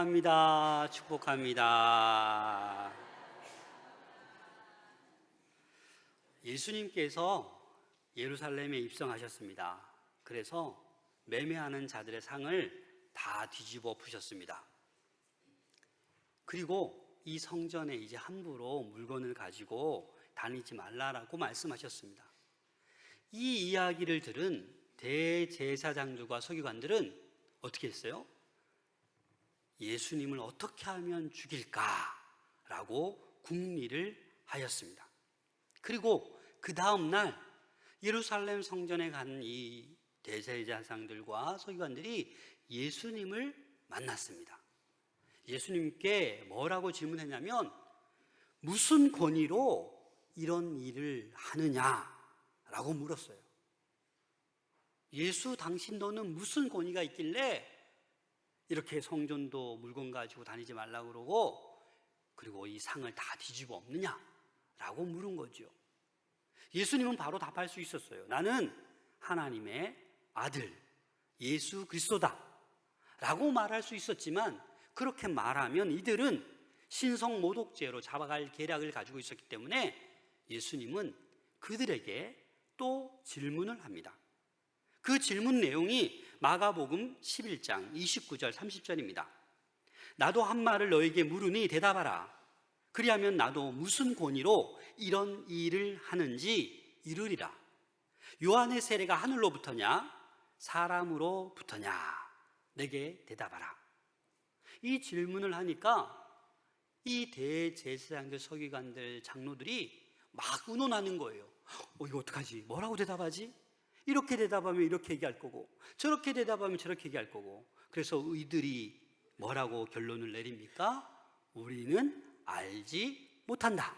축복합니다. 축복합니다. 예수님께서 예루살렘에 입성하셨습니다. 그래서 매매하는 자들의 상을 다 뒤집어 푸셨습니다. 그리고 이 성전에 이제 함부로 물건을 가지고 다니지 말라라고 말씀하셨습니다. 이 이야기를 들은 대제사장들과 서기관들은 어떻게 했어요? 예수님을 어떻게 하면 죽일까라고 궁리를 하였습니다. 그리고 그 다음 날 예루살렘 성전에 간 이 대제사장들과 서기관들이 예수님을 만났습니다. 예수님께 뭐라고 질문했냐면 무슨 권위로 이런 일을 하느냐라고 물었어요. 예수 당신 너는 무슨 권위가 있길래 이렇게 성전도 물건 가지고 다니지 말라고 그러고 그리고 이 상을 다 뒤집어 엎느냐라고 물은 거죠. 예수님은 바로 답할 수 있었어요. 나는 하나님의 아들 예수 그리스도다 라고 말할 수 있었지만 그렇게 말하면 이들은 신성 모독죄로 잡아갈 계략을 가지고 있었기 때문에 예수님은 그들에게 또 질문을 합니다. 그 질문 내용이 마가복음 11장 29절 30절입니다. 나도 한 말을 너에게 물으니 대답하라. 그리하면 나도 무슨 권위로 이런 일을 하는지 이르리라. 요한의 세례가 하늘로부터냐 사람으로부터냐 내게 대답하라. 이 질문을 하니까 이 대제사장들 서기관들 장로들이 막 의논하는 거예요. 이거 어떡하지? 뭐라고 대답하지? 이렇게 대답하면 이렇게 얘기할 거고 저렇게 대답하면 저렇게 얘기할 거고 그래서 이들이 뭐라고 결론을 내립니까? 우리는 알지 못한다.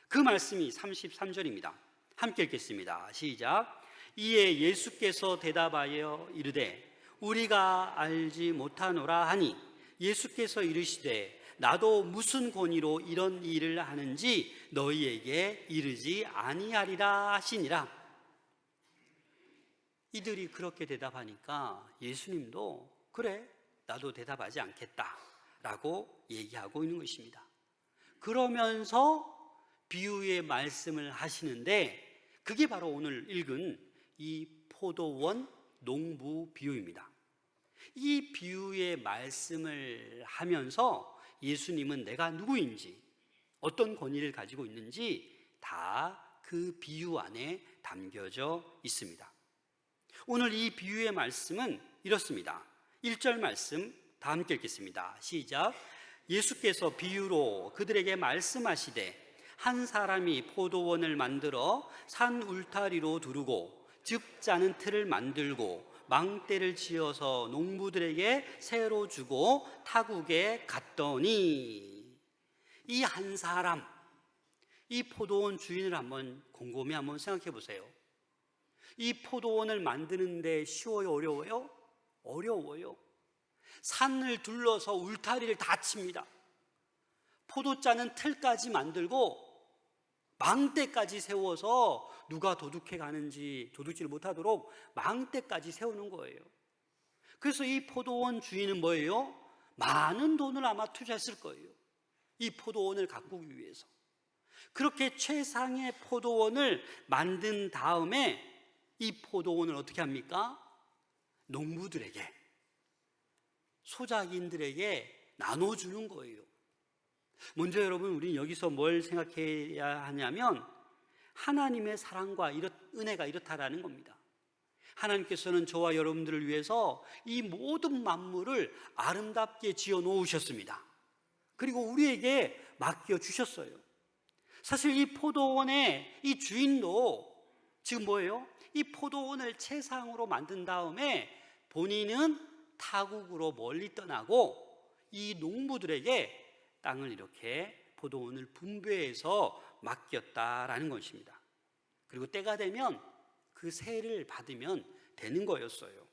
그 말씀이 33절입니다. 함께 읽겠습니다. 시작. 이에 예수께서 대답하여 이르되 우리가 알지 못하노라 하니 예수께서 이르시되 나도 무슨 권위로 이런 일을 하는지 너희에게 이르지 아니하리라 하시니라. 이들이 그렇게 대답하니까 예수님도 그래 나도 대답하지 않겠다 라고 얘기하고 있는 것입니다. 그러면서 비유의 말씀을 하시는데 그게 바로 오늘 읽은 이 포도원 농부 비유입니다. 이 비유의 말씀을 하면서 예수님은 내가 누구인지 어떤 권위를 가지고 있는지 다 그 비유 안에 담겨져 있습니다. 오늘 이 비유의 말씀은 이렇습니다. 1절 말씀 다 함께 읽겠습니다. 시작. 예수께서 비유로 그들에게 말씀하시되 한 사람이 포도원을 만들어 산 울타리로 두르고 즙 짜는 틀을 만들고 망대를 지어서 농부들에게 새로 주고 타국에 갔더니 이 한 사람, 이 포도원 주인을 한번 곰곰이 한번 생각해 보세요. 이 포도원을 만드는데 쉬워요? 어려워요? 어려워요. 산을 둘러서 울타리를 다 칩니다. 포도 짜는 틀까지 만들고 망대까지 세워서 누가 도둑해 가는지 도둑질 못하도록 망대까지 세우는 거예요. 그래서 이 포도원 주인은 뭐예요? 많은 돈을 아마 투자했을 거예요. 이 포도원을 가꾸기 위해서. 그렇게 최상의 포도원을 만든 다음에 이 포도원을 어떻게 합니까? 농부들에게, 소작인들에게 나눠주는 거예요. 먼저 여러분, 우리는 여기서 뭘 생각해야 하냐면 하나님의 사랑과 은혜가 이렇다라는 겁니다. 하나님께서는 저와 여러분들을 위해서 이 모든 만물을 아름답게 지어 놓으셨습니다. 그리고 우리에게 맡겨주셨어요. 사실 이 포도원의 이 주인도 지금 뭐예요? 이 포도원을 최상으로 만든 다음에 본인은 타국으로 멀리 떠나고 이 농부들에게 땅을 이렇게 포도원을 분배해서 맡겼다라는 것입니다. 그리고 때가 되면 그 세를 받으면 되는 거였어요.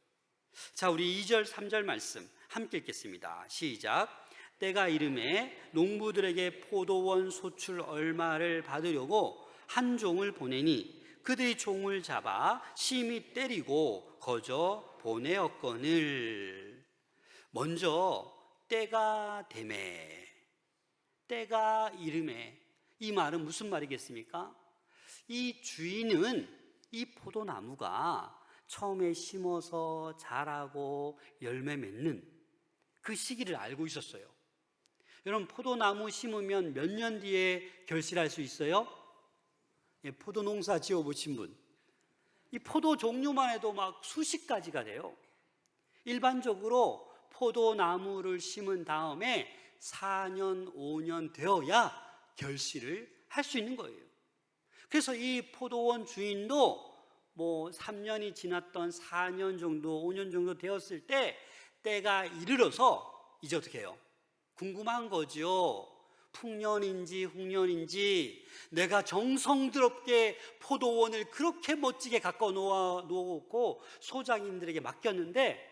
자, 우리 2절 3절 말씀 함께 읽겠습니다. 시작. 때가 이름에 농부들에게 포도원 소출 얼마를 받으려고 한 종을 보내니 그들이 종을 잡아 심히 때리고 거저 보내었거늘. 먼저 때가 되매, 때가 이름에. 이 말은 무슨 말이겠습니까? 이 주인은 이 포도나무가 처음에 심어서 자라고 열매 맺는 그 시기를 알고 있었어요. 여러분, 포도나무 심으면 몇 년 뒤에 결실할 수 있어요? 예, 포도 농사 지어보신 분, 이 포도 종류만 해도 막 수십 가지가 돼요. 일반적으로 포도나무를 심은 다음에 4년, 5년 되어야 결실을 할 수 있는 거예요. 그래서 이 포도원 주인도 뭐 3년이 지났던 4년 정도, 5년 정도 되었을 때 때가 이르러서 이제 어떻게 해요? 궁금한 거죠. 풍년인지 흉년인지, 내가 정성스럽게 포도원을 그렇게 멋지게 가꿔 놓고 소장님들에게 맡겼는데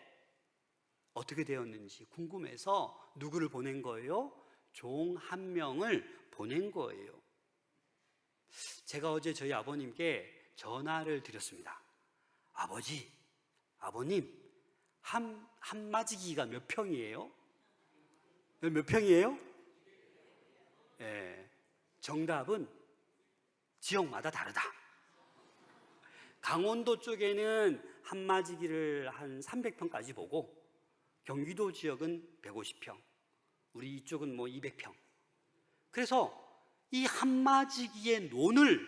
어떻게 되었는지 궁금해서 누구를 보낸 거예요? 종 한 명을 보낸 거예요. 제가 어제 저희 아버님께 전화를 드렸습니다. 아버지, 아버님, 한마지기가 몇 평이에요? 몇 평이에요? 예, 정답은 지역마다 다르다. 강원도 쪽에는 한마지기를 한 300평까지 보고, 경기도 지역은 150평, 우리 이쪽은 뭐 200평. 그래서 이 한마지기의 논을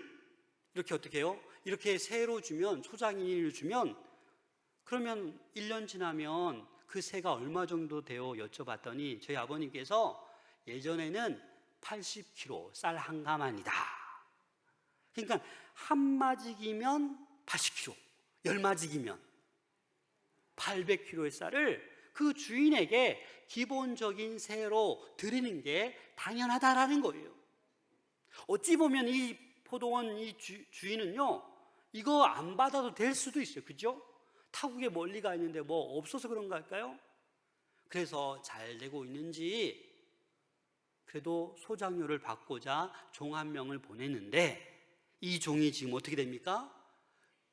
이렇게 어떻게 해요? 이렇게 새로 주면, 소장인을 주면, 그러면 1년 지나면 그 새가 얼마 정도 돼요? 여쭤봤더니 저희 아버님께서 예전에는 80kg 쌀 한 가마니다. 그러니까 한마지기면 80kg, 열마지기면 800kg의 쌀을 그 주인에게 기본적인 세로 드리는 게 당연하다라는 거예요. 어찌 보면 이 포도원 이 주인은요, 이거 안 받아도 될 수도 있어요. 그죠? 타국에 멀리 가 있는데 뭐 없어서 그런가 할까요? 그래서 잘 되고 있는지 그래도 소장료를 받고자 종 한 명을 보냈는데, 이 종이 지금 어떻게 됩니까?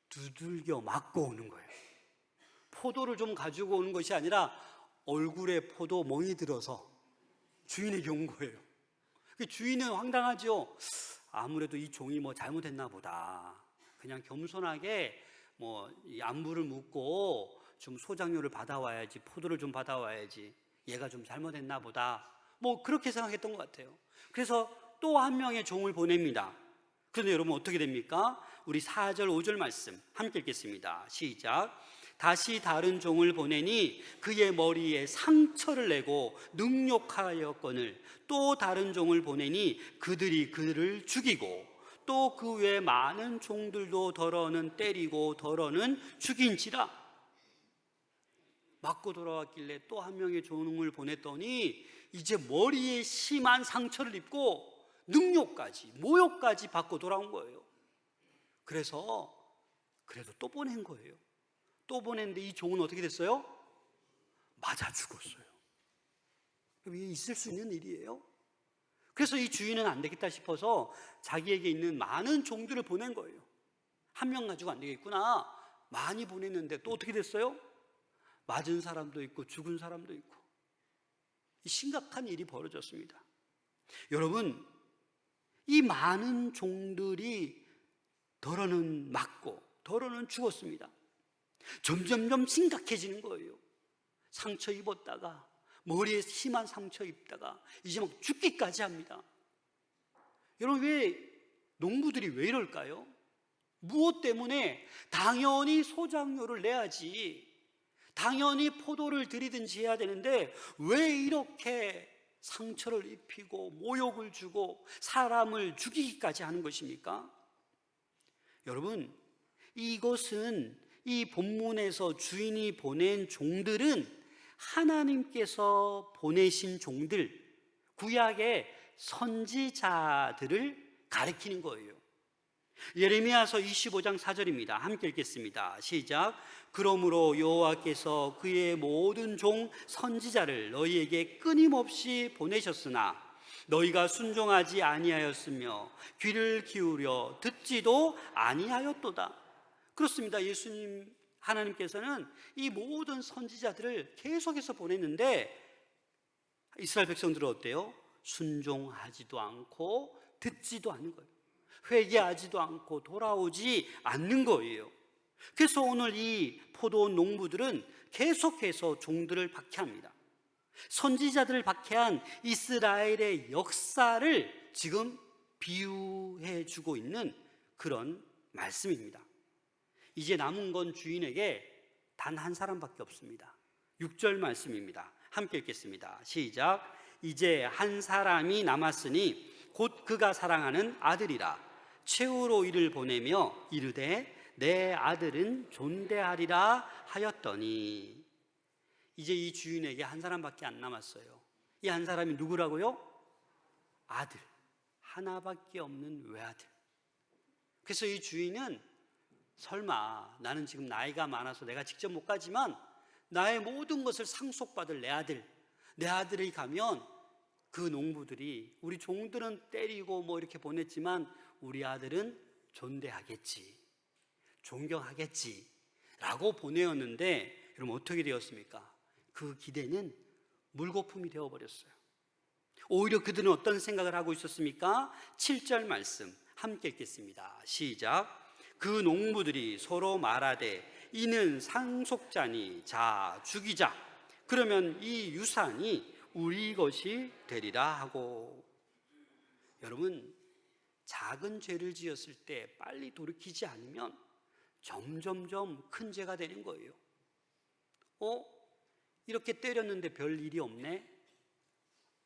두들겨 맞고 오는 거예요. 포도를 좀 가지고 오는 것이 아니라 얼굴에 포도 멍이 들어서 주인에게 온 거예요. 주인은 황당하죠. 아무래도 이 종이 뭐 잘못했나 보다. 그냥 겸손하게 뭐 안부를 묻고 좀 소장료를 받아와야지, 포도를 좀 받아와야지, 얘가 좀 잘못했나 보다, 뭐 그렇게 생각했던 것 같아요. 그래서 또 한 명의 종을 보냅니다. 그런데 여러분 어떻게 됩니까? 우리 4절 5절 말씀 함께 읽겠습니다. 시작. 다시 다른 종을 보내니 그의 머리에 상처를 내고 능욕하였거늘, 또 다른 종을 보내니 그들이 그를 죽이고, 또 그 외 많은 종들도 더러는 때리고 더러는 죽인지라. 맞고 돌아왔길래 또 한 명의 종을 보냈더니 이제 머리에 심한 상처를 입고 능욕까지, 모욕까지 받고 돌아온 거예요. 그래서 그래도 또 보낸 거예요. 또 보냈는데 이 종은 어떻게 됐어요? 맞아 죽었어요. 이게 있을 수 있는 일이에요. 그래서 이 주인은 안 되겠다 싶어서 자기에게 있는 많은 종들을 보낸 거예요. 한 명 가지고 안 되겠구나. 많이 보냈는데 또 어떻게 됐어요? 맞은 사람도 있고 죽은 사람도 있고, 심각한 일이 벌어졌습니다. 여러분, 이 많은 종들이 더러는 맞고 더러는 죽었습니다. 점점점 심각해지는 거예요. 상처 입었다가 머리에 심한 상처 입다가 이제 막 죽기까지 합니다. 여러분, 왜 농부들이 왜 이럴까요? 무엇 때문에? 당연히 소장료를 내야지, 당연히 포도를 들이든지 해야 되는데 왜 이렇게 상처를 입히고 모욕을 주고 사람을 죽이기까지 하는 것입니까? 여러분, 이것은 이 본문에서 주인이 보낸 종들은 하나님께서 보내신 종들, 구약의 선지자들을 가리키는 거예요. 예레미야서 25장 4절입니다. 함께 읽겠습니다. 시작. 그러므로 여호와께서 그의 모든 종 선지자를 너희에게 끊임없이 보내셨으나 너희가 순종하지 아니하였으며 귀를 기울여 듣지도 아니하였도다. 그렇습니다. 예수님, 하나님께서는 이 모든 선지자들을 계속해서 보냈는데 이스라엘 백성들은 어때요? 순종하지도 않고 듣지도 않는 거예요. 회개하지도 않고 돌아오지 않는 거예요. 그래서 오늘 이 포도원 농부들은 계속해서 종들을 박해합니다. 선지자들을 박해한 이스라엘의 역사를 지금 비유해 주고 있는 그런 말씀입니다. 이제 남은 건 주인에게 단 한 사람밖에 없습니다. 6절 말씀입니다. 함께 읽겠습니다. 시작. 이제 한 사람이 남았으니 곧 그가 사랑하는 아들이라. 최후로 이를 보내며 이르되 내 아들은 존대하리라 하였더니. 이제 이 주인에게 한 사람밖에 안 남았어요. 이 한 사람이 누구라고요? 아들, 하나밖에 없는 외아들. 그래서 이 주인은 설마 나는 지금 나이가 많아서 내가 직접 못 가지만 나의 모든 것을 상속받을 내 아들이 가면 그 농부들이 우리 종들은 때리고 뭐 이렇게 보냈지만 우리 아들은 존대하겠지, 존경하겠지 라고 보내었는데, 그럼 어떻게 되었습니까? 그 기대는 물거품이 되어버렸어요. 오히려 그들은 어떤 생각을 하고 있었습니까? 7절 말씀 함께 읽겠습니다. 시작. 그 농부들이 서로 말하되 이는 상속자니 자 죽이자. 그러면 이 유산이 우리 것이 되리라 하고. 여러분, 작은 죄를 지었을 때 빨리 돌이키지 않으면 점점점 큰 죄가 되는 거예요. 이렇게 때렸는데 별 일이 없네.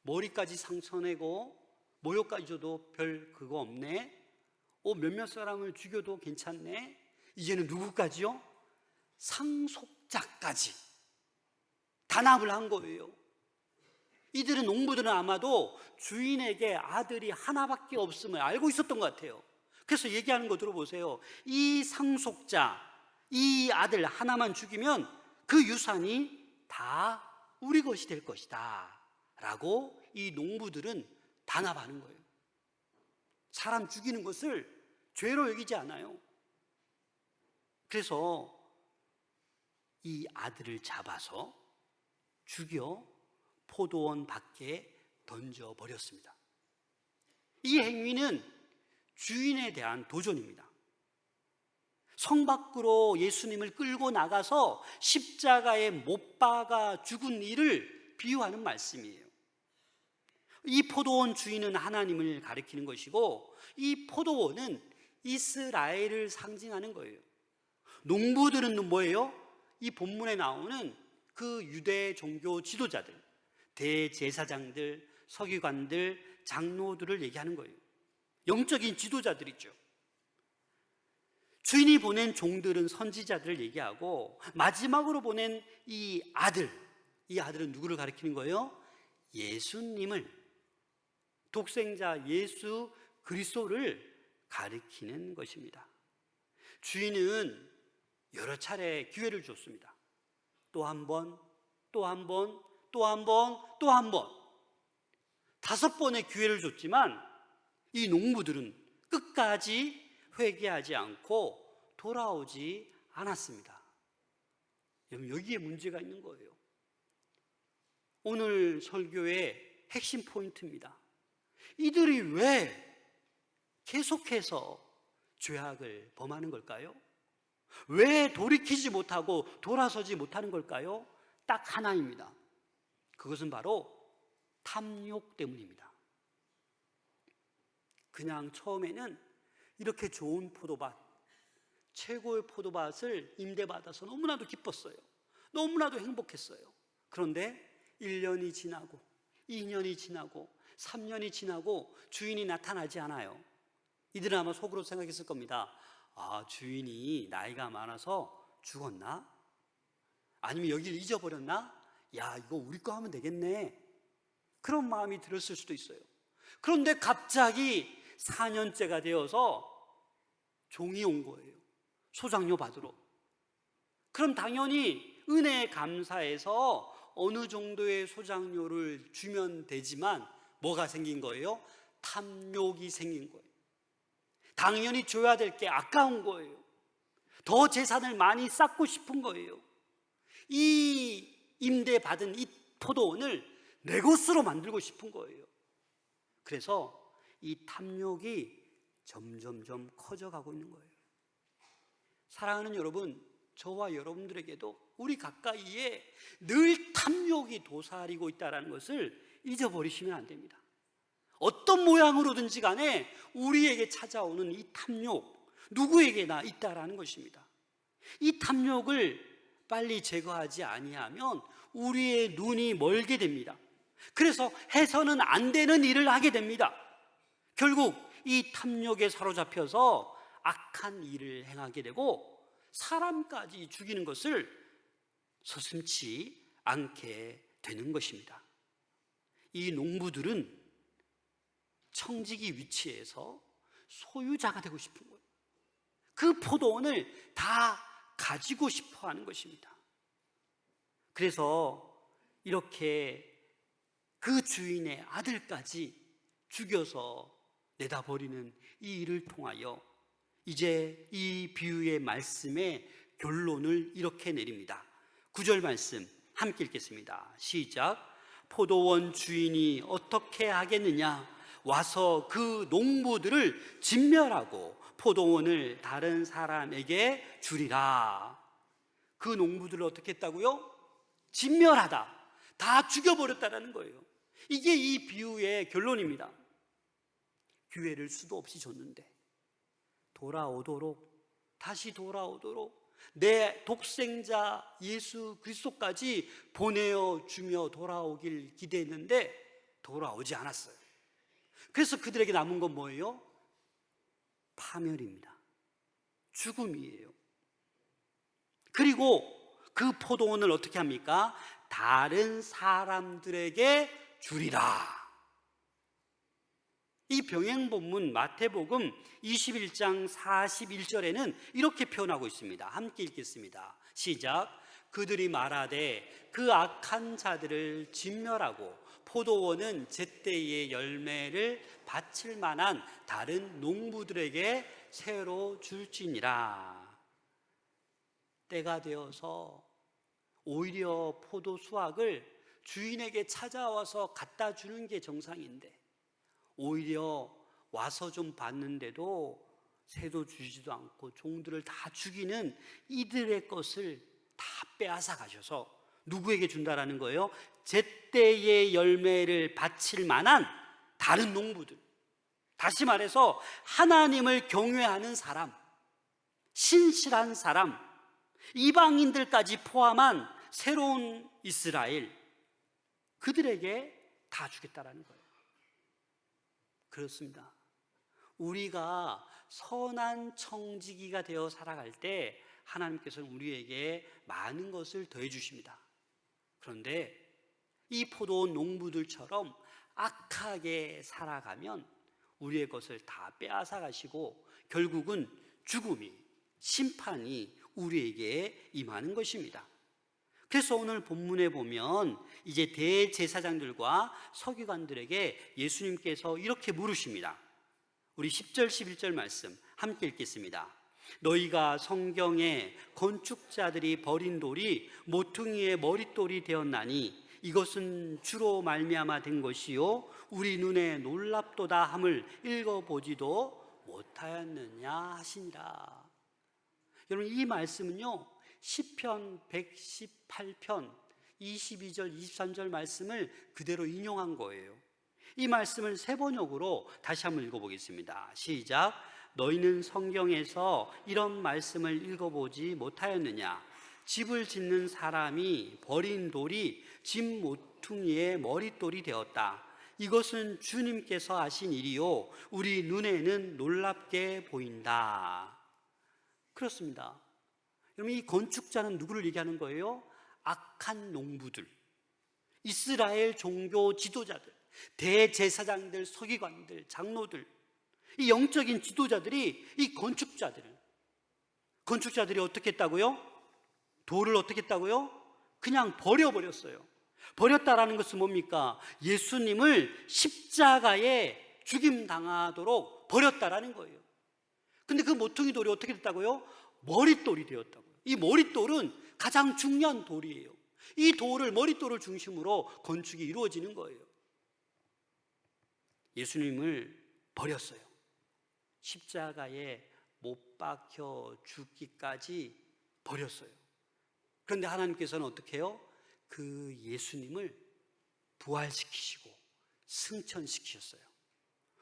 머리까지 상처내고 모욕까지 줘도 별 그거 없네. 몇몇 사람을 죽여도 괜찮네. 이제는 누구까지요? 상속자까지 단합을 한 거예요. 이들은, 농부들은 아마도 주인에게 아들이 하나밖에 없음을 알고 있었던 것 같아요. 그래서 얘기하는 거 들어보세요. 이 상속자, 이 아들 하나만 죽이면 그 유산이 다 우리 것이 될 것이다 라고 이 농부들은 단합하는 거예요. 사람 죽이는 것을 죄로 여기지 않아요. 그래서 이 아들을 잡아서 죽여 포도원 밖에 던져버렸습니다. 이 행위는 주인에 대한 도전입니다. 성 밖으로 예수님을 끌고 나가서 십자가에 못 박아 죽은 일을 비유하는 말씀이에요. 이 포도원 주인은 하나님을 가리키는 것이고, 이 포도원은 이스라엘을 상징하는 거예요. 농부들은 뭐예요? 이 본문에 나오는 그 유대 종교 지도자들, 대제사장들, 서기관들, 장로들을 얘기하는 거예요. 영적인 지도자들이죠. 주인이 보낸 종들은 선지자들을 얘기하고, 마지막으로 보낸 이 아들은 누구를 가리키는 거예요? 예수님을, 독생자 예수 그리스도를 가리키는 것입니다. 주인은 여러 차례 기회를 줬습니다. 또 한 번, 또 한 번, 또 한 번, 또 한 번. 5번의 기회를 줬지만 이 농부들은 끝까지 회개하지 않고 돌아오지 않았습니다. 여러분, 여기에 문제가 있는 거예요. 오늘 설교의 핵심 포인트입니다. 이들이 왜 계속해서 죄악을 범하는 걸까요? 왜 돌이키지 못하고 돌아서지 못하는 걸까요? 딱 하나입니다. 그것은 바로 탐욕 때문입니다. 그냥 처음에는 이렇게 좋은 포도밭, 최고의 포도밭을 임대받아서 너무나도 기뻤어요. 너무나도 행복했어요. 그런데 1년이 지나고 2년이 지나고 3년이 지나고 주인이 나타나지 않아요. 이들은 아마 속으로 생각했을 겁니다. 주인이 나이가 많아서 죽었나? 아니면 여기를 잊어버렸나? 야, 이거 우리 거 하면 되겠네. 그런 마음이 들었을 수도 있어요. 그런데 갑자기 4년째가 되어서 종이 온 거예요. 소장료 받으러. 그럼 당연히 은혜에 감사해서 어느 정도의 소장료를 주면 되지만 뭐가 생긴 거예요? 탐욕이 생긴 거예요. 당연히 줘야 될 게 아까운 거예요. 더 재산을 많이 쌓고 싶은 거예요. 이 임대받은 이 포도원을 내 것으로 만들고 싶은 거예요. 그래서 이 탐욕이 점점점 커져가고 있는 거예요. 사랑하는 여러분, 저와 여러분들에게도 우리 가까이에 늘 탐욕이 도사리고 있다는 것을 잊어버리시면 안 됩니다. 어떤 모양으로든지 간에 우리에게 찾아오는 이 탐욕, 누구에게나 있다라는 것입니다. 이 탐욕을 빨리 제거하지 아니하면 우리의 눈이 멀게 됩니다. 그래서 해서는 안 되는 일을 하게 됩니다. 결국 이 탐욕에 사로잡혀서 악한 일을 행하게 되고 사람까지 죽이는 것을 서슴지 않게 되는 것입니다. 이 농부들은 청지기 위치에서 소유자가 되고 싶은 거예요. 그 포도원을 다 가지고 싶어 하는 것입니다. 그래서 이렇게 그 주인의 아들까지 죽여서 내다버리는 이 일을 통하여 이제 이 비유의 말씀의 결론을 이렇게 내립니다. 9절 말씀 함께 읽겠습니다. 시작. 포도원 주인이 어떻게 하겠느냐? 와서 그 농부들을 진멸하고 포도원을 다른 사람에게 주리라. 그 농부들을 어떻게 했다고요? 진멸하다, 다 죽여버렸다라는 거예요. 이게 이 비유의 결론입니다. 기회를 수도 없이 줬는데 다시 돌아오도록 내 독생자 예수 그리스도까지 보내어 주며 돌아오길 기대했는데 돌아오지 않았어요. 그래서 그들에게 남은 건 뭐예요? 파멸입니다. 죽음이에요. 그리고 그 포도원을 어떻게 합니까? 다른 사람들에게 주리라. 이 병행본문 마태복음 21장 41절에는 이렇게 표현하고 있습니다. 함께 읽겠습니다. 시작. 그들이 말하되 그 악한 자들을 진멸하고 포도원은 제때의 열매를 바칠 만한 다른 농부들에게 새로 줄지니라. 때가 되어서 오히려 포도 수확을 주인에게 찾아와서 갖다 주는 게 정상인데 오히려 와서 좀 봤는데도 새도 주지도 않고 종들을 다 죽이는 이들의 것을 다 빼앗아 가셔서 누구에게 준다라는 거예요? 제때의 열매를 바칠 만한 다른 농부들, 다시 말해서 하나님을 경외하는 사람, 신실한 사람, 이방인들까지 포함한 새로운 이스라엘, 그들에게 다 주겠다라는 거예요. 그렇습니다. 우리가 선한 청지기가 되어 살아갈 때 하나님께서는 우리에게 많은 것을 더해 주십니다. 그런데 이 포도원 농부들처럼 악하게 살아가면 우리의 것을 다 빼앗아 가시고 결국은 죽음이, 심판이 우리에게 임하는 것입니다. 그래서 오늘 본문에 보면 이제 대제사장들과 서기관들에게 예수님께서 이렇게 물으십니다. 우리 10절 11절 말씀 함께 읽겠습니다. 너희가 성경에 건축자들이 버린 돌이 모퉁이의 머릿돌이 되었나니 이것은 주로 말미암아 된 것이요 우리 눈에 놀랍도다 함을 읽어보지도 못하였느냐 하시니라. 여러분, 이 말씀은요 시편 118편 22절 23절 말씀을 그대로 인용한 거예요. 이 말씀을 세 번역으로 다시 한번 읽어보겠습니다. 시작. 너희는 성경에서 이런 말씀을 읽어보지 못하였느냐? 집을 짓는 사람이 버린 돌이 집 모퉁이의 머릿돌이 되었다. 이것은 주님께서 하신 일이요 우리 눈에는 놀랍게 보인다. 그렇습니다. 여러분, 이 건축자는 누구를 얘기하는 거예요? 악한 농부들, 이스라엘 종교 지도자들, 대제사장들, 서기관들, 장로들, 이 영적인 지도자들이 이 건축자들이 어떻게 했다고요? 돌을 어떻게 했다고요? 그냥 버려버렸어요. 버렸다라는 것은 뭡니까? 예수님을 십자가에 죽임당하도록 버렸다라는 거예요. 근데 그 모퉁이 돌이 어떻게 됐다고요? 머릿돌이 되었다고요. 이 머릿돌은 가장 중요한 돌이에요. 이 돌을, 머릿돌을 중심으로 건축이 이루어지는 거예요. 예수님을 버렸어요. 십자가에 못 박혀 죽기까지 버렸어요. 그런데 하나님께서는 어떻게 해요? 그 예수님을 부활시키시고 승천시키셨어요.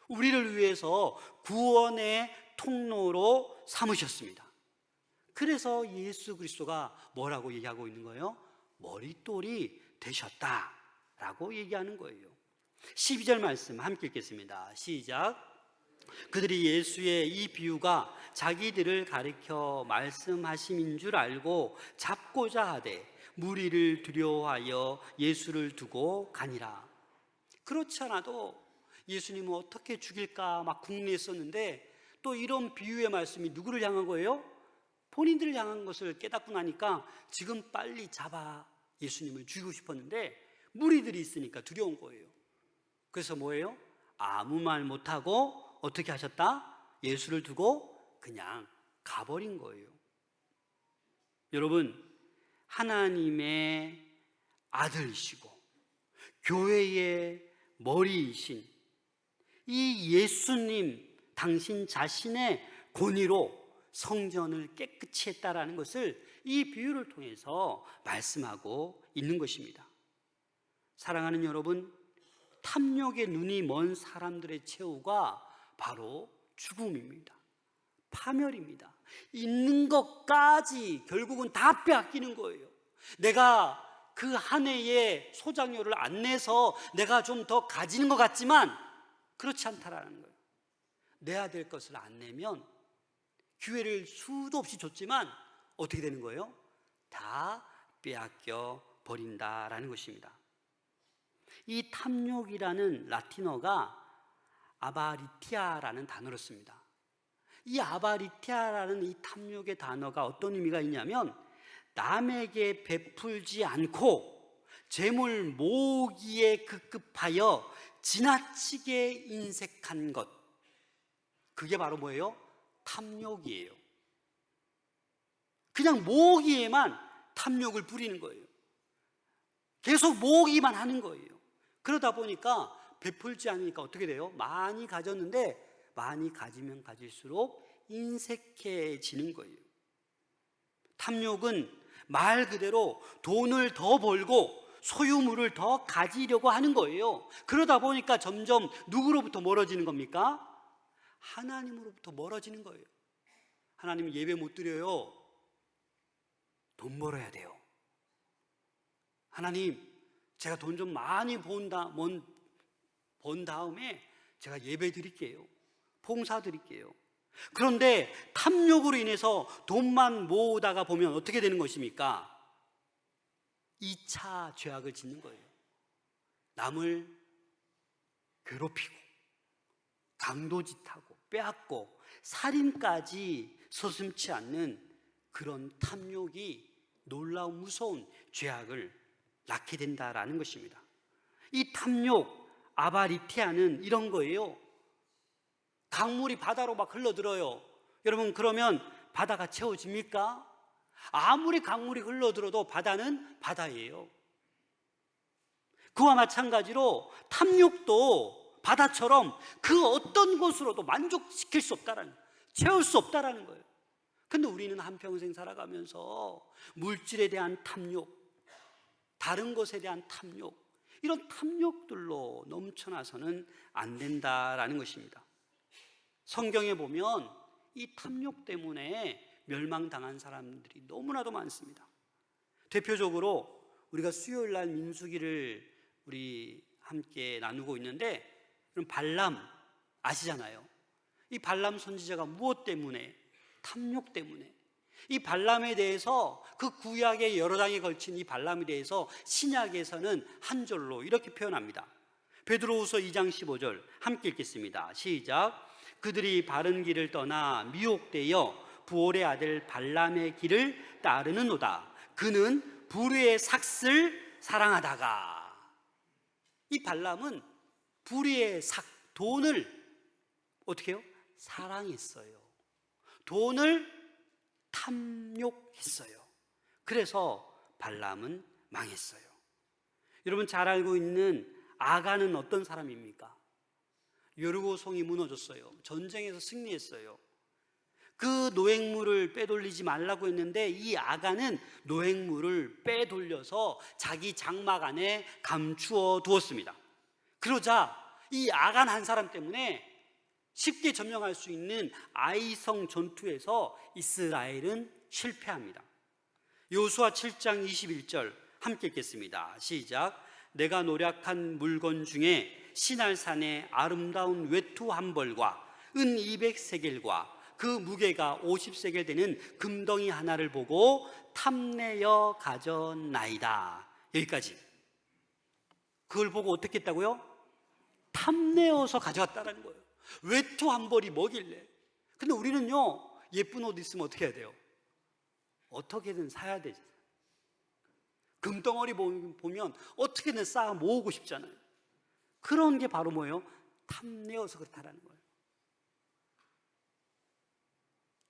우리를 위해서 구원의 통로로 삼으셨습니다. 그래서 예수 그리스도가 뭐라고 얘기하고 있는 거예요? 머릿돌이 되셨다라고 얘기하는 거예요. 12절 말씀 함께 읽겠습니다. 시작. 그들이 예수의 이 비유가 자기들을 가리켜 말씀하심인 줄 알고 잡고자 하되 무리를 두려워하여 예수를 두고 가니라. 그렇지 않아도 예수님은 어떻게 죽일까 막 궁리했었는데 또 이런 비유의 말씀이 누구를 향한 거예요? 본인들을 향한 것을 깨닫고 나니까 지금 빨리 잡아 예수님을 죽이고 싶었는데 무리들이 있으니까 두려운 거예요. 그래서 뭐예요? 아무 말 못하고 어떻게 하셨다? 예수를 두고 그냥 가버린 거예요. 여러분, 하나님의 아들이시고 교회의 머리이신 이 예수님 당신 자신의 권위로 성전을 깨끗이 했다라는 것을 이 비유를 통해서 말씀하고 있는 것입니다. 사랑하는 여러분, 탐욕의 눈이 먼 사람들의 최후가 바로 죽음입니다. 파멸입니다. 있는 것까지 결국은 다 빼앗기는 거예요. 내가 그 한 해의 소장료를 안 내서 내가 좀 더 가지는 것 같지만 그렇지 않다라는 거예요. 내야 될 것을 안 내면 기회를 수도 없이 줬지만 어떻게 되는 거예요? 다 빼앗겨 버린다라는 것입니다. 이 탐욕이라는 라틴어가 아바리티아라는 단어를 씁니다. 이 아바리티아라는 이 탐욕의 단어가 어떤 의미가 있냐면 남에게 베풀지 않고 재물 모으기에 급급하여 지나치게 인색한 것, 그게 바로 뭐예요? 탐욕이에요. 그냥 모으기에만 탐욕을 부리는 거예요. 계속 모으기만 하는 거예요. 그러다 보니까 베풀지 않으니까 어떻게 돼요? 많이 가졌는데 많이 가지면 가질수록 인색해지는 거예요. 탐욕은 말 그대로 돈을 더 벌고 소유물을 더 가지려고 하는 거예요. 그러다 보니까 점점 누구로부터 멀어지는 겁니까? 하나님으로부터 멀어지는 거예요. 하나님은 예배 못 드려요. 돈 벌어야 돼요. 하나님, 제가 돈 좀 많이 번 다음에 제가 예배 드릴게요. 봉사 드릴게요. 그런데 탐욕으로 인해서 돈만 모으다가 보면 어떻게 되는 것입니까? 2차 죄악을 짓는 거예요. 남을 괴롭히고 강도짓하고 빼앗고 살인까지 서슴지 않는 그런 탐욕이 놀라운 무서운 죄악을 낳게 된다라는 것입니다. 이 탐욕, 아바리티아는 이런 거예요. 강물이 바다로 막 흘러들어요. 여러분, 그러면 바다가 채워집니까? 아무리 강물이 흘러들어도 바다는 바다예요. 그와 마찬가지로 탐욕도 바다처럼 그 어떤 것으로도 만족시킬 수 없다라는, 채울 수 없다라는 거예요. 근데 우리는 한평생 살아가면서 물질에 대한 탐욕, 다른 것에 대한 탐욕, 이런 탐욕들로 넘쳐나서는 안 된다라는 것입니다. 성경에 보면 이 탐욕 때문에 멸망당한 사람들이 너무나도 많습니다. 대표적으로 우리가 수요일 날 민수기를 우리 함께 나누고 있는데, 그럼 발람 아시잖아요. 이 발람 선지자가 무엇 때문에? 탐욕 때문에. 이 발람에 대해서, 그 구약의 여러 장에 걸친 이 발람에 대해서 신약에서는 한 절로 이렇게 표현합니다. 베드로후서 2장 15절 함께 읽겠습니다. 시작. 그들이 바른 길을 떠나 미혹되어 부올의 아들 발람의 길을 따르는도다. 그는 불의의 삭을 사랑하다가. 이 발람은 불의의 삭, 돈을 어떻게 해요? 사랑했어요. 돈을 탐욕했어요. 그래서 발람은 망했어요. 여러분 잘 알고 있는 아간은 어떤 사람입니까? 여리고성이 무너졌어요. 전쟁에서 승리했어요. 그 노획물을 빼돌리지 말라고 했는데 이 아간은 노획물을 빼돌려서 자기 장막 안에 감추어 두었습니다. 그러자 이 아간 한 사람 때문에 쉽게 점령할 수 있는 아이성 전투에서 이스라엘은 실패합니다. 여호수아 7장 21절 함께 읽겠습니다. 시작. 내가 노략한 물건 중에 시날산의 아름다운 외투 한 벌과 은 200세겔과 그 무게가 50세겔 되는 금덩이 하나를 보고 탐내어 가져나이다. 여기까지. 그걸 보고 어떻게 했다고요? 탐내어서 가져갔다는 거예요. 외투 한 벌이 뭐길래? 근데 우리는요, 예쁜 옷 있으면 어떻게 해야 돼요? 어떻게든 사야 되죠. 금덩어리 보면 어떻게든 쌓아 모으고 싶잖아요. 그런 게 바로 뭐예요? 탐내어서 그렇다라는 거예요.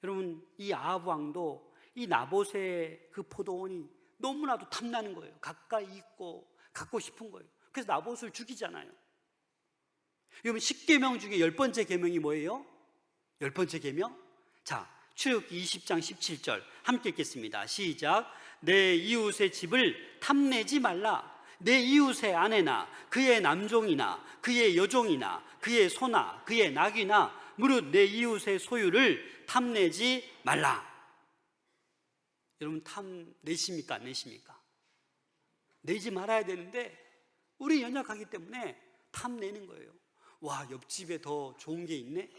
여러분, 이 아합 왕도 이 나봇의 그 포도원이 너무나도 탐나는 거예요. 가까이 있고 갖고 싶은 거예요. 그래서 나봇을 죽이잖아요. 여러분, 10계명 중에 10번째 계명이 뭐예요? 10번째 계명? 자, 출애굽기 20장 17절 함께 읽겠습니다. 시작. 내 이웃의 집을 탐내지 말라. 내 이웃의 아내나 그의 남종이나 그의 여종이나 그의 소나 그의 낙이나 무릇 내 이웃의 소유를 탐내지 말라. 여러분, 탐내십니까? 안 내십니까? 내지 말아야 되는데 우리 연약하기 때문에 탐내는 거예요. 와, 옆집에 더 좋은 게 있네?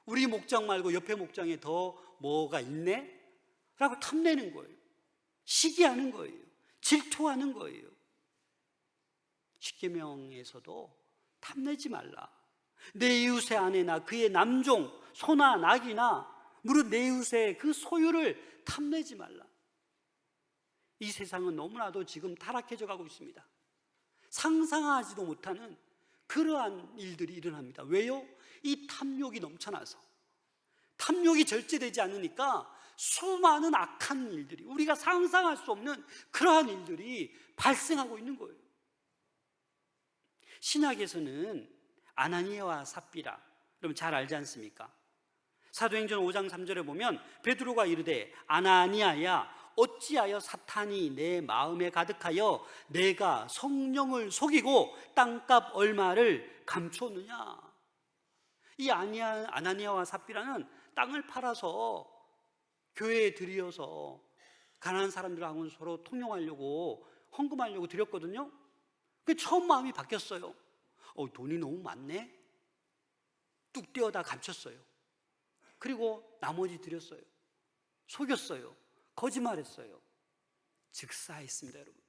우리 목장 말고 옆에 목장에 더 뭐가 있네? 라고 탐내는 거예요. 시기하는 거예요. 질투하는 거예요. 십계명에서도 탐내지 말라. 내 이웃의 아내나 그의 남종, 소나 낙이나 무릇 내 이웃의 그 소유를 탐내지 말라. 이 세상은 너무나도 지금 타락해져 가고 있습니다. 상상하지도 못하는 그러한 일들이 일어납니다. 왜요? 이 탐욕이 넘쳐나서. 탐욕이 절제되지 않으니까 수많은 악한 일들이, 우리가 상상할 수 없는 그러한 일들이 발생하고 있는 거예요. 신약에서는 아나니아와 삽비라, 여러분 잘 알지 않습니까? 사도행전 5장 3절에 보면 베드로가 이르되 아나니아야 어찌하여 사탄이 내 마음에 가득하여 내가 성령을 속이고 땅값 얼마를 감추었느냐. 이 아나니아와 삽비라는 땅을 팔아서 교회에 들여서 가난한 사람들하고 서로 통용하려고 헌금하려고 드렸거든요. 그 처음 마음이 바뀌었어요. 돈이 너무 많네. 뚝 떼어다 감췄어요. 그리고 나머지 드렸어요. 속였어요. 거짓말했어요. 즉사했습니다. 여러분,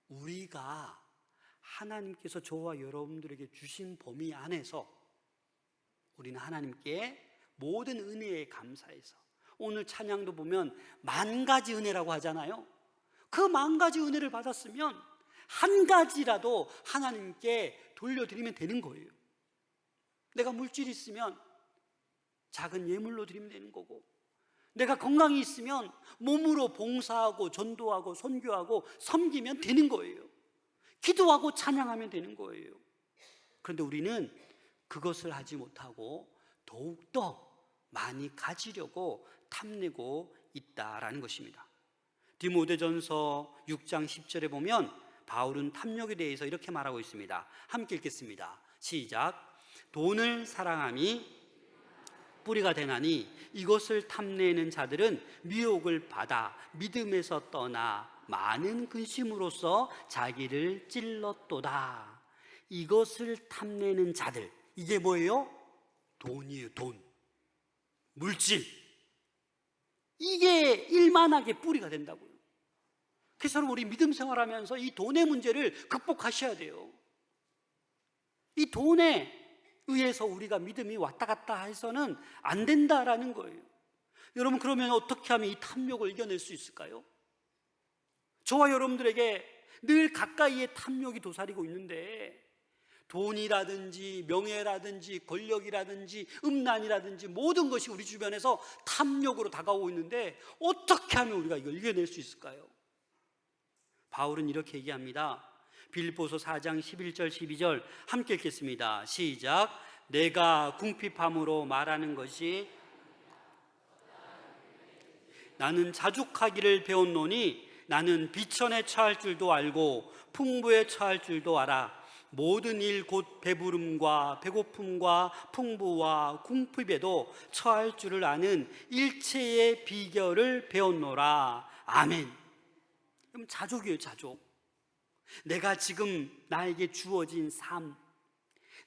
우리가 하나님께서 저와 여러분들에게 주신 범위 안에서 우리는 하나님께 모든 은혜에 감사해서, 오늘 찬양도 보면 10,000가지 은혜라고 하잖아요. 그 10,000가지 은혜를 받았으면 한 가지라도 하나님께 돌려드리면 되는 거예요. 내가 물질이 있으면 작은 예물로 드리면 되는 거고, 내가 건강이 있으면 몸으로 봉사하고 전도하고 선교하고 섬기면 되는 거예요. 기도하고 찬양하면 되는 거예요. 그런데 우리는 그것을 하지 못하고 더욱더 많이 가지려고 탐내고 있다라는 것입니다. 디모데전서 6장 10절에 보면 바울은 탐욕에 대해서 이렇게 말하고 있습니다. 함께 읽겠습니다. 시작. 돈을 사랑함이 뿌리가 되나니 이것을 탐내는 자들은 미혹을 받아 믿음에서 떠나 많은 근심으로써 자기를 찔렀도다. 이것을 탐내는 자들, 이게 뭐예요? 돈이에요. 돈, 물질. 이게 일만하게 뿌리가 된다고요. 그래서 우리 믿음 생활하면서 이 돈의 문제를 극복하셔야 돼요. 이 돈에 의해서 우리가 믿음이 왔다 갔다 해서는 안 된다라는 거예요. 여러분, 그러면 어떻게 하면 이 탐욕을 이겨낼 수 있을까요? 저와 여러분들에게 늘 가까이에 탐욕이 도사리고 있는데 돈이라든지 명예라든지 권력이라든지 음란이라든지 모든 것이 우리 주변에서 탐욕으로 다가오고 있는데 어떻게 하면 우리가 이걸 이겨낼 수 있을까요? 바울은 이렇게 얘기합니다. 빌립보서 4장 11절 12절 함께 읽겠습니다. 시작. 내가 궁핍함으로 말하는 것이 나는 자족하기를 배웠노니 나는 비천에 처할 줄도 알고 풍부에 처할 줄도 알아. 모든 일 곧 배부름과 배고픔과 풍부와 궁핍에도 처할 줄을 아는 일체의 비결을 배웠노라. 아멘. 그럼 자족이에요, 자족. 내가 지금 나에게 주어진 삶,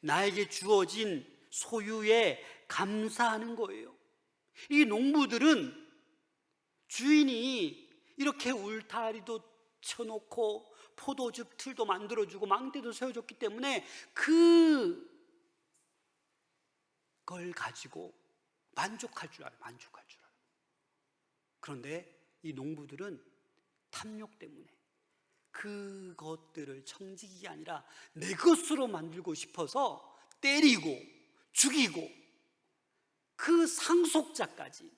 나에게 주어진 소유에 감사하는 거예요. 이 농부들은 주인이 이렇게 울타리도 쳐놓고 포도즙 틀도 만들어주고 망대도 세워줬기 때문에 그걸 가지고 만족할 줄 알아요. 만족할 줄 알아요. 그런데 이 농부들은 탐욕 때문에 그것들을 청지기가 아니라 내 것으로 만들고 싶어서 때리고 죽이고 그 상속자까지,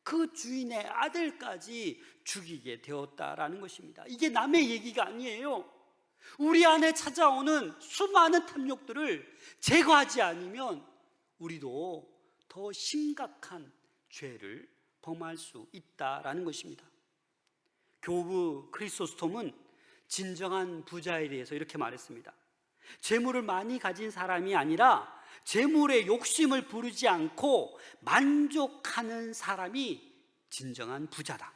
그 주인의 아들까지 죽이게 되었다라는 것입니다. 이게 남의 얘기가 아니에요. 우리 안에 찾아오는 수많은 탐욕들을 제거하지 않으면 우리도 더 심각한 죄를 범할 수 있다라는 것입니다. 교부 크리소스톰은 진정한 부자에 대해서 이렇게 말했습니다. 재물을 많이 가진 사람이 아니라 재물의 욕심을 부르지 않고 만족하는 사람이 진정한 부자다.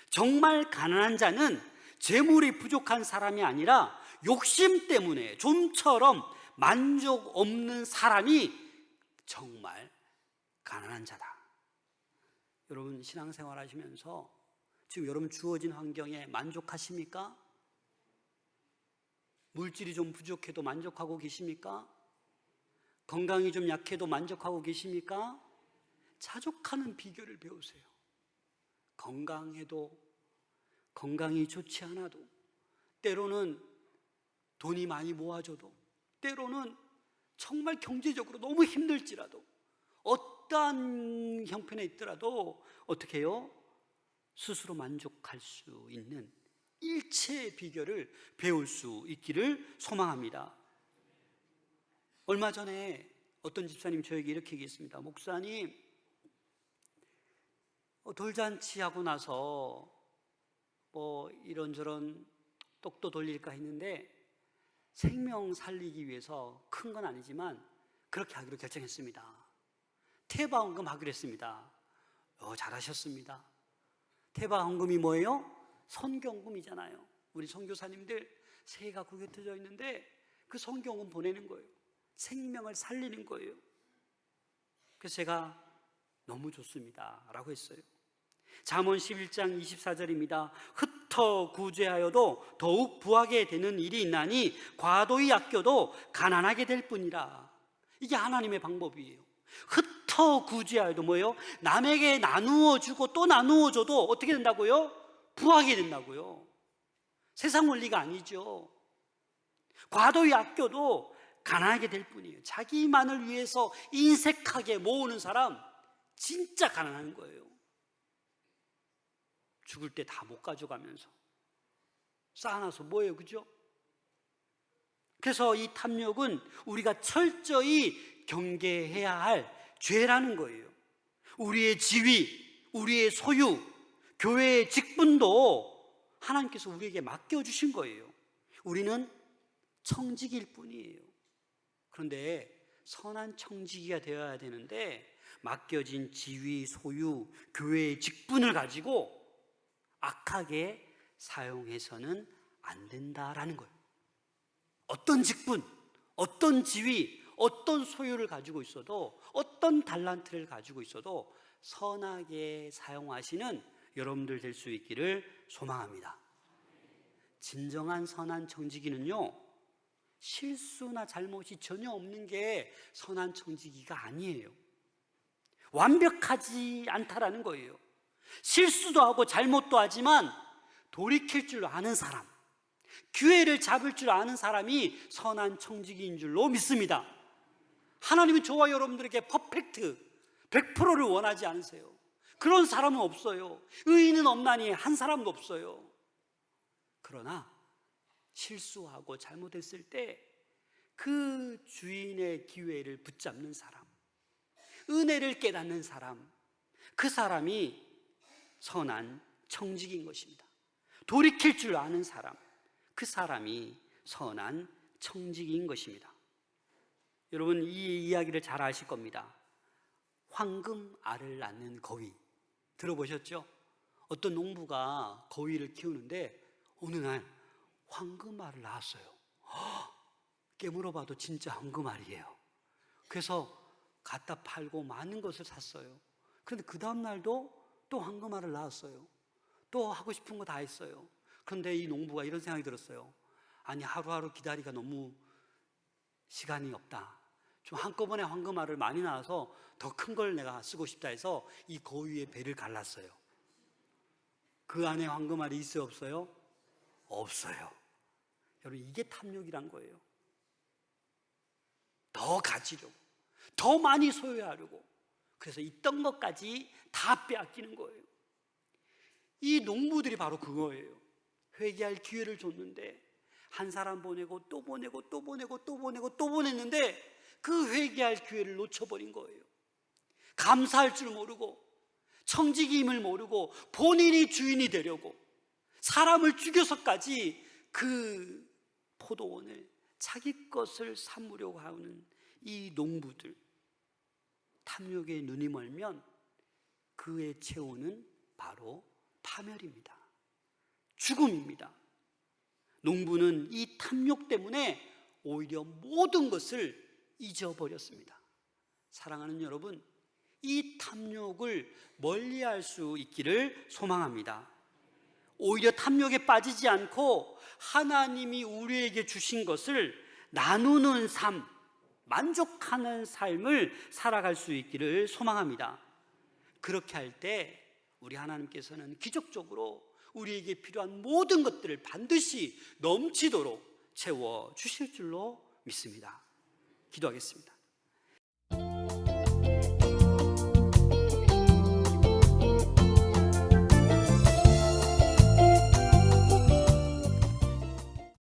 정말 가난한 자는 재물이 부족한 사람이 아니라 욕심 때문에 좀처럼 만족 없는 사람이 정말 가난한 자다. 여러분 신앙생활 하시면서 지금 여러분 주어진 환경에 만족하십니까? 물질이 좀 부족해도 만족하고 계십니까? 건강이 좀 약해도 만족하고 계십니까? 자족하는 비결을 배우세요. 건강해도, 건강이 좋지 않아도, 때로는 돈이 많이 모아져도, 때로는 정말 경제적으로 너무 힘들지라도, 어떠한 형편에 있더라도 어떻게 해요? 스스로 만족할 수 있는 일체의 비결을 배울 수 있기를 소망합니다. 얼마 전에 어떤 집사님 저에게 이렇게 얘기했습니다. 목사님, 돌잔치하고 나서 뭐 이런저런 똑도 돌릴까 했는데 생명 살리기 위해서 큰 건 아니지만 그렇게 하기로 결정했습니다. 태바헌금 하기로 했습니다. 잘하셨습니다. 태바헌금이 뭐예요? 선경금이잖아요. 우리 선교사님들 새해가 구겨져 있는데 그 선경금 보내는 거예요. 생명을 살리는 거예요. 그래서 제가 너무 좋습니다 라고 했어요. 잠언 11장 24절입니다. 흩어 구제하여도 더욱 부하게 되는 일이 있나니 과도히 아껴도 가난하게 될 뿐이라. 이게 하나님의 방법이에요. 흩어 구제하여도 뭐예요? 남에게 나누어 주고 또 나누어 줘도 어떻게 된다고요? 부하게 된다고요. 세상 원리가 아니죠. 과도히 아껴도 가난하게 될 뿐이에요. 자기만을 위해서 인색하게 모으는 사람 진짜 가난한 거예요. 죽을 때 다 못 가져가면서 쌓아놔서 뭐예요, 그죠? 그래서 이 탐욕은 우리가 철저히 경계해야 할 죄라는 거예요. 우리의 지위, 우리의 소유, 교회의 직분도 하나님께서 우리에게 맡겨주신 거예요. 우리는 청지기일 뿐이에요. 그런데 선한 청지기가 되어야 되는데 맡겨진 지위, 소유, 교회의 직분을 가지고 악하게 사용해서는 안 된다라는 거예요. 어떤 직분, 어떤 지위, 어떤 소유를 가지고 있어도, 어떤 달란트를 가지고 있어도 선하게 사용하시는 여러분들 될 수 있기를 소망합니다. 진정한 선한 청지기는요, 실수나 잘못이 전혀 없는 게 선한 청지기가 아니에요. 완벽하지 않다라는 거예요. 실수도 하고 잘못도 하지만 돌이킬 줄 아는 사람, 기회를 잡을 줄 아는 사람이 선한 청지기인 줄로 믿습니다. 하나님은 저와 여러분들에게 퍼펙트 100%를 원하지 않으세요. 그런 사람은 없어요. 의인은 없나니 한 사람도 없어요. 그러나 실수하고 잘못했을 때 그 주인의 기회를 붙잡는 사람, 은혜를 깨닫는 사람, 그 사람이 선한 청지기인 것입니다. 돌이킬 줄 아는 사람, 그 사람이 선한 청지기인 것입니다. 여러분, 이 이야기를 잘 아실 겁니다. 황금 알을 낳는 거위 들어보셨죠? 어떤 농부가 거위를 키우는데 어느 날 황금 알을 낳았어요. 깨물어봐도 진짜 황금 알이에요. 그래서 갖다 팔고 많은 것을 샀어요. 그런데 그 다음 날도 또 황금 알을 낳았어요. 또 하고 싶은 거 다 했어요. 그런데 이 농부가 이런 생각이 들었어요. 아니, 하루하루 기다리기가 너무 시간이 없다. 좀 한꺼번에 황금 알을 많이 낳아서 더 큰 걸 내가 쓰고 싶다 해서 이 거위의 배를 갈랐어요. 그 안에 황금 알이 있어요, 없어요? 없어요. 여러분, 이게 탐욕이란 거예요. 더 가지려고, 더 많이 소유하려고, 그래서 있던 것까지 다 빼앗기는 거예요. 이 농부들이 바로 그거예요. 회개할 기회를 줬는데 한 사람 보내고 또 보내고 또 보내고 또 보내고 또 보냈는데 그 회개할 기회를 놓쳐버린 거예요. 감사할 줄 모르고, 청지기임을 모르고, 본인이 주인이 되려고 사람을 죽여서까지 그 포도원을 자기 것을 삼으려고 하는 이 농부들, 탐욕에 눈이 멀면 그의 최후는 바로 파멸입니다. 죽음입니다. 농부는 이 탐욕 때문에 오히려 모든 것을 잊어버렸습니다. 사랑하는 여러분, 이 탐욕을 멀리할 수 있기를 소망합니다. 오히려 탐욕에 빠지지 않고 하나님이 우리에게 주신 것을 나누는 삶, 만족하는 삶을 살아갈 수 있기를 소망합니다. 그렇게 할 때 우리 하나님께서는 기적적으로 우리에게 필요한 모든 것들을 반드시 넘치도록 채워주실 줄로 믿습니다. 기도하겠습니다.